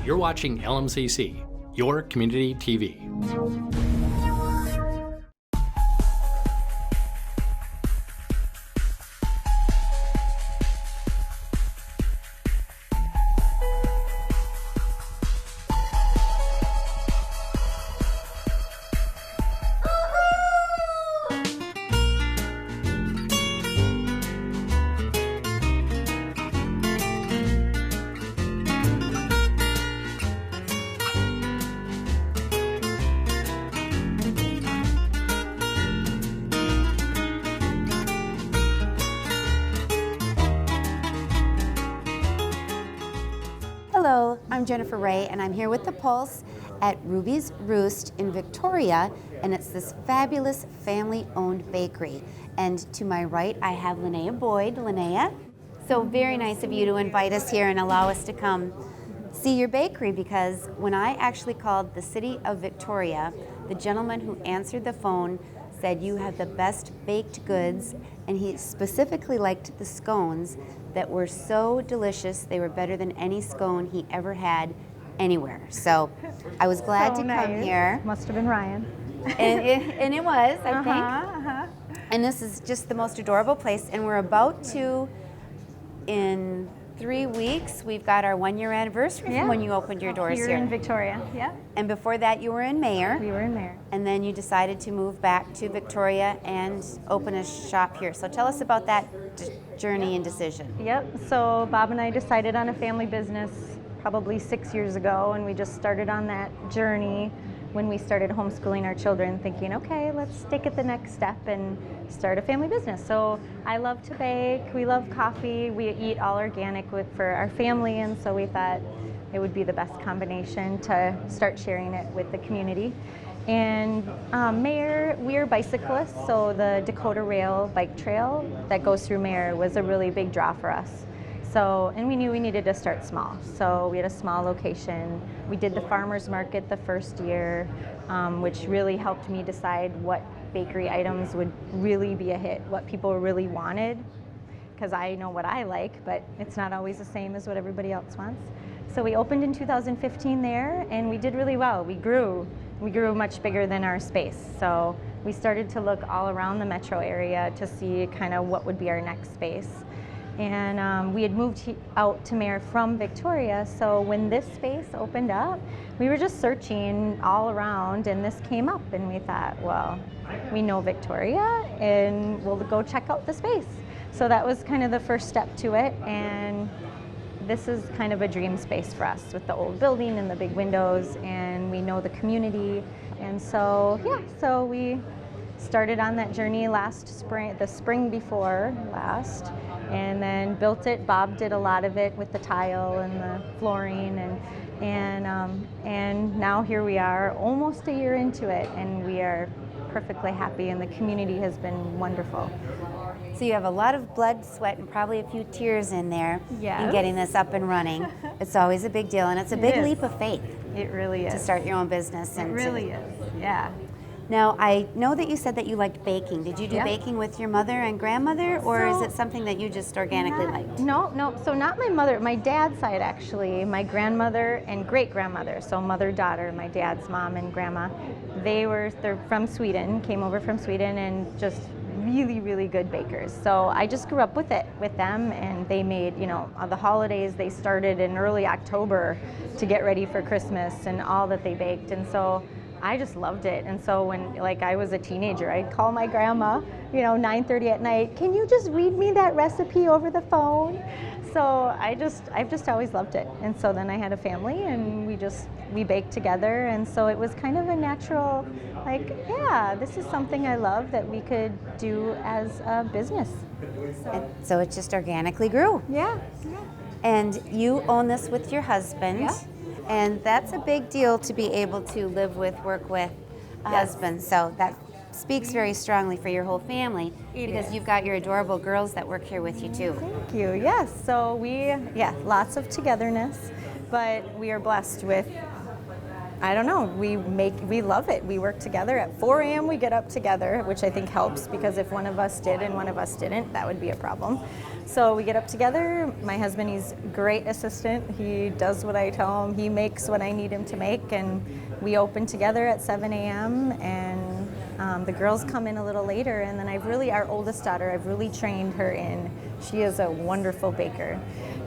You're watching LMCC, your community TV. Hello, I'm Jennifer Ray, and I'm here with the Pulse at Ruby's Roost in Victoria, and it's this fabulous family-owned bakery. And to my right, I have Linnea Boyd. Linnea, so very nice of you to invite us here and allow us to come see your bakery, because when I actually called the city of Victoria, the gentleman who answered the phone said you have the best baked goods, and he specifically liked the scones that were so delicious. They were better than any scone he ever had anywhere. So I was glad to come here. Must have been Ryan. And it was, I think. And this is just the most adorable place, and we're about to, in 3 weeks, we've got our 1-year anniversary from when you opened your doors here. Here in Victoria, yeah. And before that, you were in Mayor. We were in Mayor. And then you decided to move back to Victoria and open a shop here. So tell us about that journey and decision. Yep, so Bob and I decided on a family business probably 6 years ago, and we just started on that journey when we started homeschooling our children, thinking, okay, let's take it the next step and start a family business. So I love to bake, we love coffee, we eat all organic for our family, and so we thought it would be the best combination to start sharing it with the community. And Mayor, we're bicyclists, so the Dakota Rail bike trail that goes through Mayor was a really big draw for us. So, and we knew we needed to start small. So we had a small location. We did the farmer's market the first year, which really helped me decide what bakery items would really be a hit, what people really wanted, because I know what I like, but it's not always the same as what everybody else wants. So we opened in 2015 there, and we did really well. We grew much bigger than our space. So we started to look all around the metro area to see kind of what would be our next space. And we had moved out to Mayor from Victoria, so when this space opened up, we were just searching all around, and this came up, and we thought, well, we know Victoria, and we'll go check out the space. So that was kind of the first step to it, and this is kind of a dream space for us with the old building and the big windows, and we know the community, and so, yeah, so we started on that journey last spring, the spring before last, and then built it. Bob did a lot of it with the tile and the flooring, and now here we are, almost a year into it, and we are perfectly happy, and the community has been wonderful. So you have a lot of blood, sweat, and probably a few tears in there in getting this up and running. It's always a big deal, and it's a big leap of faith. It really is. To start your own business. It really is, yeah. Now, I know that you said that you liked baking. Did you do baking with your mother and grandmother, or is it something that you just organically liked? No, so not my mother, my dad's side actually, my grandmother and great-grandmother, so mother-daughter, my dad's mom and grandma, they're from Sweden, came over from Sweden, and just really, really good bakers. So I just grew up with them, and they made, the holidays, they started in early October to get ready for Christmas and all that they baked, and so I just loved it. And so when I was a teenager, I'd call my grandma, 9:30 at night, can you just read me that recipe over the phone? So I've just always loved it. And so then I had a family, and we baked together, and so it was kind of a natural, this is something I love that we could do as a business. And so it just organically grew. Yeah. And you own this with your husband. Yeah. And that's a big deal to be able to live with, work with a husband. So that speaks very strongly for your whole family, because you've got your adorable girls that work here with you too. Thank you. Yes. So lots of togetherness, but we are blessed with, we love it. We work together. At 4 a.m. we get up together, which I think helps, because if one of us did and one of us didn't, that would be a problem. So we get up together. My husband, he's a great assistant. He does what I tell him. He makes what I need him to make, and we open together at 7 a.m. and the girls come in a little later. And then our oldest daughter, I've really trained her in. She is a wonderful baker,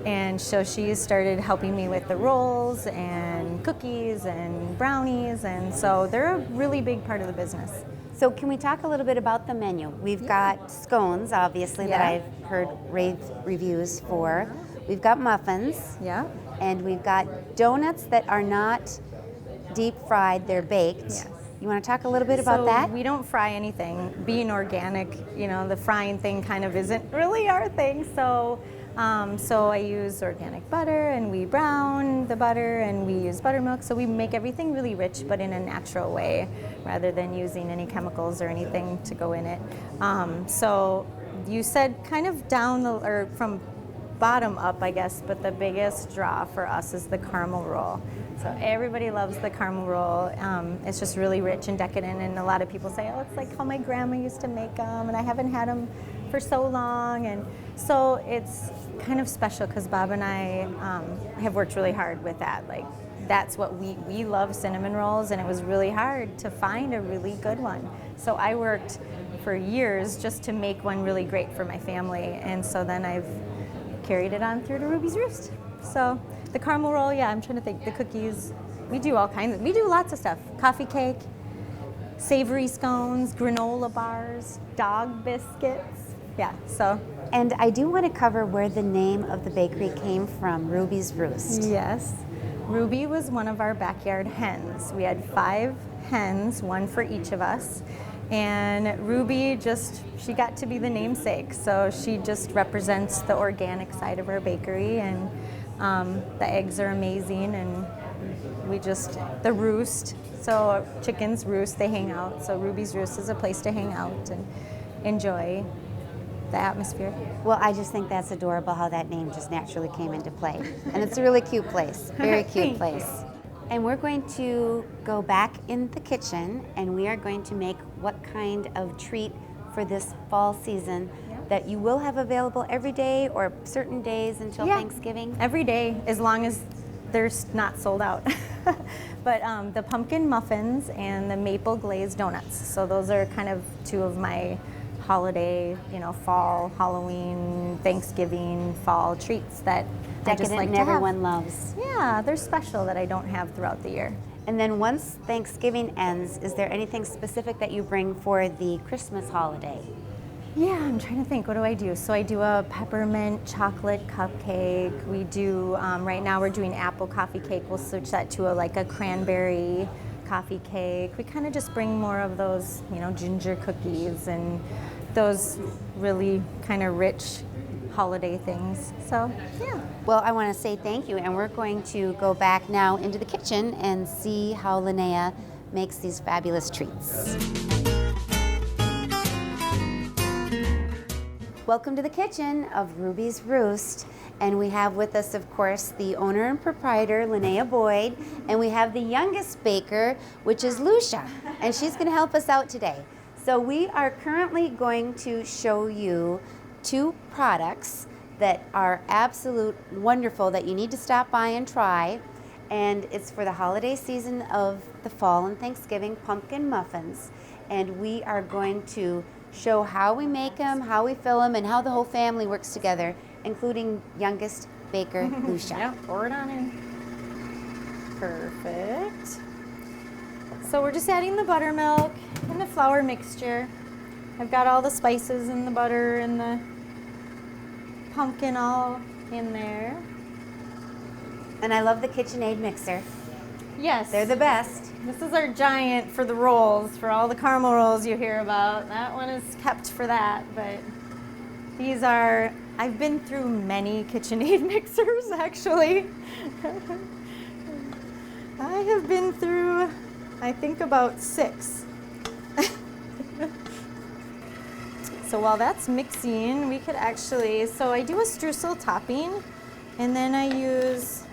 and so she started helping me with the rolls and cookies and brownies, and so they're a really big part of the business. So can we talk a little bit about the menu? We've got scones, obviously, that I've heard rave reviews for. We've got muffins. Yeah. And we've got donuts that are not deep fried, they're baked. Yes. You want to talk a little bit about that? We don't fry anything. Being organic, the frying thing kind of isn't really our thing. So I use organic butter, and we brown the butter, and we use buttermilk. So we make everything really rich, but in a natural way, rather than using any chemicals or anything to go in it. So you said kind of or from bottom up, I guess, but the biggest draw for us is the caramel roll. So everybody loves the caramel roll. It's just really rich and decadent, and a lot of people say, oh, it's like how my grandma used to make them, and I haven't had them for so long. And so it's kind of special because Bob and I have worked really hard with that. Like, that's what we love cinnamon rolls, and it was really hard to find a really good one. So I worked for years just to make one really great for my family, and so then I've carried it on through to Ruby's Roost. So the caramel roll, I'm trying to think, the cookies, we do all kinds we do lots of stuff. Coffee cake, savory scones, granola bars, dog biscuits, so. And I do want to cover where the name of the bakery came from, Ruby's Roost. Yes. Ruby was one of our backyard hens. We had 5 hens, one for each of us. And Ruby she got to be the namesake. So she just represents the organic side of our bakery. And the eggs are amazing. And the roost. So chickens roost, they hang out. So Ruby's Roost is a place to hang out and enjoy the atmosphere. Well, I just think that's adorable how that name just naturally came into play. And it's a really cute place, very cute place. And we're going to go back in the kitchen, and we are going to make what kind of treat for this fall season that you will have available every day or certain days until Thanksgiving? Every day, as long as they're not sold out. But the pumpkin muffins and the maple glazed donuts. So those are kind of 2 of my holiday, fall, Halloween, Thanksgiving, fall treats that I just like and to have. Everyone loves. Yeah, they're special that I don't have throughout the year. And then once Thanksgiving ends, is there anything specific that you bring for the Christmas holiday? Yeah, I'm trying to think. What do I do? So I do a peppermint chocolate cupcake. We do, right now we're doing apple coffee cake. We'll switch that to a cranberry coffee cake. We kind of just bring more of those, ginger cookies and those really kind of rich holiday things. So, yeah. Well, I want to say thank you, and we're going to go back now into the kitchen and see how Linnea makes these fabulous treats. Welcome to the kitchen of Ruby's Roost, and we have with us, of course, the owner and proprietor, Linnea Boyd, and we have the youngest baker, which is Lucia, and she's going to help us out today. So we are currently going to show you 2 products that are absolute wonderful that you need to stop by and try, and it's for the holiday season of the fall and Thanksgiving pumpkin muffins, and we are going to show how we make them, how we fill them, and how the whole family works together, including youngest baker Lucia. Yeah, pour it on in. Perfect. So we're just adding the buttermilk and the flour mixture. I've got all the spices and the butter and the pumpkin all in there. And I love the KitchenAid mixer. Yes. They're the best. This is our giant for the rolls, for all the caramel rolls you hear about. That one is kept for that, but these are, I've been through many KitchenAid mixers, actually. I have been through, I think, about 6. So while that's mixing, we could actually, so I do a streusel topping, and then I use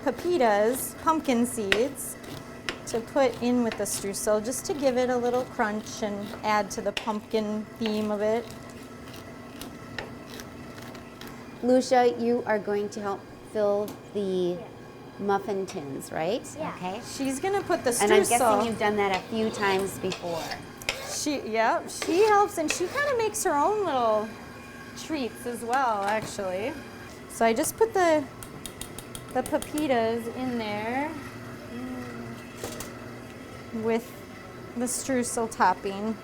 pepitas, pumpkin seeds, to put in with the streusel just to give it a little crunch and add to the pumpkin theme of it. Lucia, you are going to help fill the muffin tins, right? Yeah. Okay. She's gonna put the streusel. And I'm guessing you've done that a few times before. She helps, and she kind of makes her own little treats as well, actually. So I just put the pepitas in there with the streusel topping.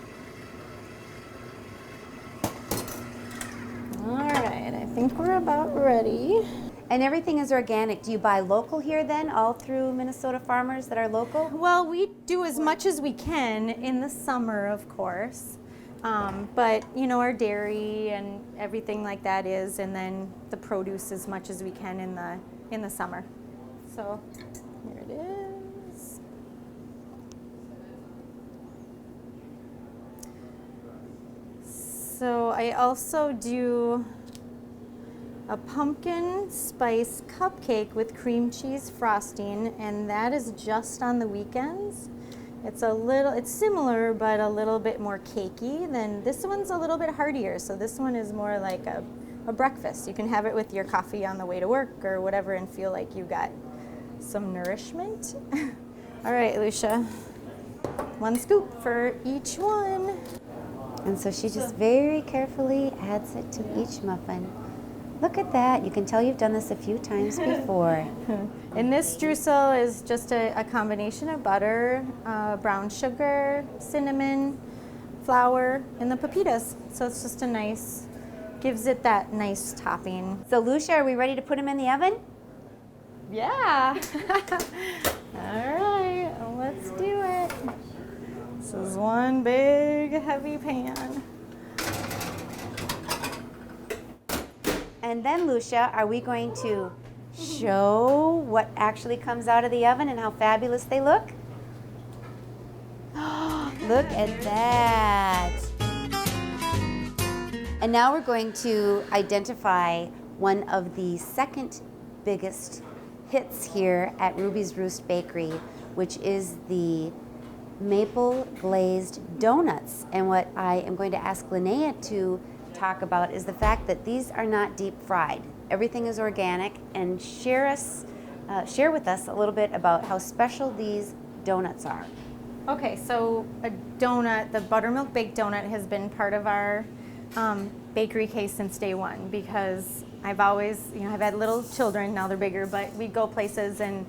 All right, I think we're about ready. And everything is organic. Do you buy local here then, all through Minnesota farmers that are local? Well, we do as much as we can in the summer, of course. But, you know, our dairy and everything like that is, and then the produce as much as we can in the summer. So, here it is. So I also do a pumpkin spice cupcake with cream cheese frosting, and that is just on the weekends. It's similar, but a little bit more cakey. Then this one's a little bit heartier, so this one is more like a breakfast. You can have it with your coffee on the way to work or whatever and feel like you got some nourishment. All right, Lucia, 1 scoop for each one. And so she just very carefully adds it to each muffin. Look at that. You can tell you've done this a few times before. And this streusel is just a combination of butter, brown sugar, cinnamon, flour, and the pepitas. So it's just gives it that nice topping. So Lucia, are we ready to put them in the oven? Yeah. All right, let's do it. This is one big heavy pan. And then, Lucia, are we going to show what actually comes out of the oven and how fabulous they look? Look at that. And now we're going to identify one of the second biggest hits here at Ruby's Roost Bakery, which is the maple glazed donuts. And what I am going to ask Linnea to talk about is the fact that these are not deep fried. Everything is organic, and share with us a little bit about how special these donuts are. Okay, so a donut, the buttermilk baked donut, has been part of our bakery case since day one, because I've always, I've had little children, now they're bigger, but we go places and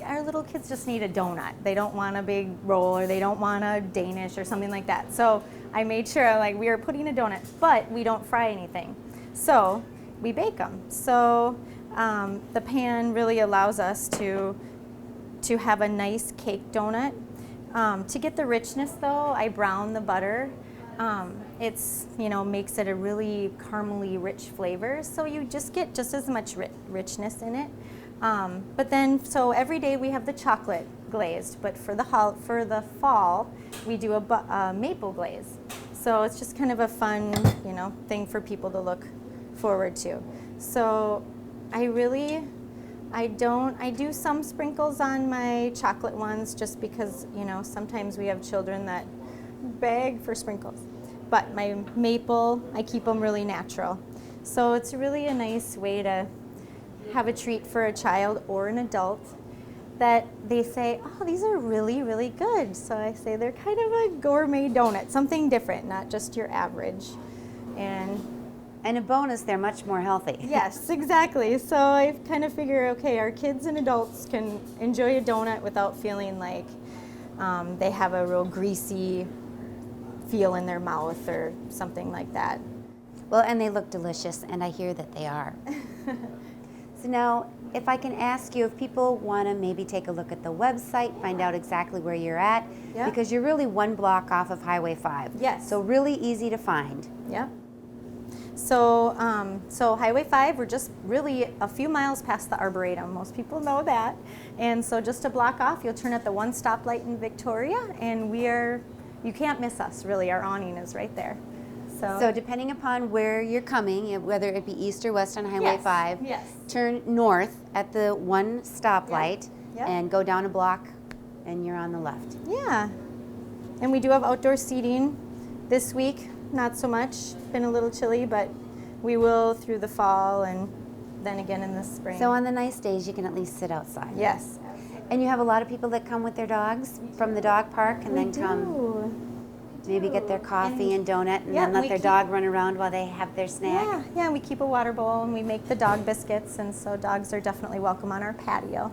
our little kids just need a donut. They don't want a big roll, or they don't want a Danish or something like that. So I made sure we are putting a donut, but we don't fry anything. So we bake them. So the pan really allows us to have a nice cake donut. To get the richness though, I brown the butter. It's, makes it a really caramely rich flavor. So you just get just as much richness in it. But then, so every day we have the chocolate glazed, but for the fall, we do a maple glaze. So it's just kind of a fun, thing for people to look forward to. So I do some sprinkles on my chocolate ones, just because, sometimes we have children that beg for sprinkles. But my maple, I keep them really natural. So it's really a nice way to have a treat for a child or an adult that they say, oh, these are really, really good. So I say they're kind of a gourmet donut, something different, not just your average. And a bonus, they're much more healthy. Yes, exactly. So I kind of figure, okay, our kids and adults can enjoy a donut without feeling like they have a real greasy feel in their mouth or something like that. Well, and they look delicious, and I hear that they are. So now, if I can ask you, if people want to maybe take a look at the website, find out exactly where you're at, yeah. Because you're really 1 block off of Highway 5. Yes. So really easy to find. Yeah. So, so Highway 5, we're just really a few miles past the Arboretum. Most people know that. And so just a block off, you'll turn at the one stoplight in Victoria, and you can't miss us, really. Our awning is right there. So depending upon where you're coming, whether it be east or west on Highway 5, yes. Turn north at the one stoplight and go down a block, and you're on the left. Yeah. And we do have outdoor seating this week. Not so much. Been a little chilly, but We will through the fall and then again in the spring. So on the nice days, you can at least sit outside. Yes. And you have a lot of people that come with their dogs from the dog park and then come maybe get their coffee and donut and then let their dog run around while they have their snack. Yeah, we keep a water bowl and we make the dog biscuits, and so dogs are definitely welcome on our patio.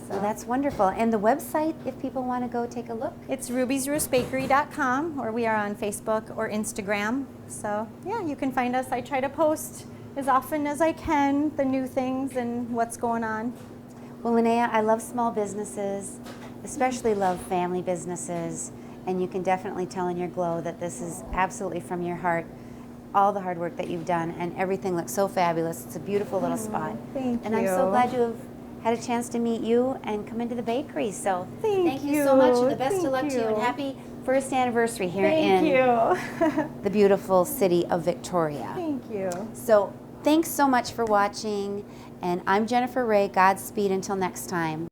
So that's wonderful. And the website, if people want to go take a look? It's rubysroostbakery.com, or we are on Facebook or Instagram. So yeah, you can find us. I try to post as often as I can the new things and what's going on. Well, Linnea, I love small businesses, especially love family businesses, and you can definitely tell in your glow that this is absolutely from your heart, all the hard work that you've done, and everything looks so fabulous. It's a beautiful little spot. Thank and you. I'm so glad you have had a chance to meet you and come into the bakery. So thank you so much, and the best Thank of luck to you, and you. happy first anniversary here Thank in you. the beautiful city of Victoria. Thank you. So thanks so much for watching, and I'm Jennifer Ray. Godspeed until next time.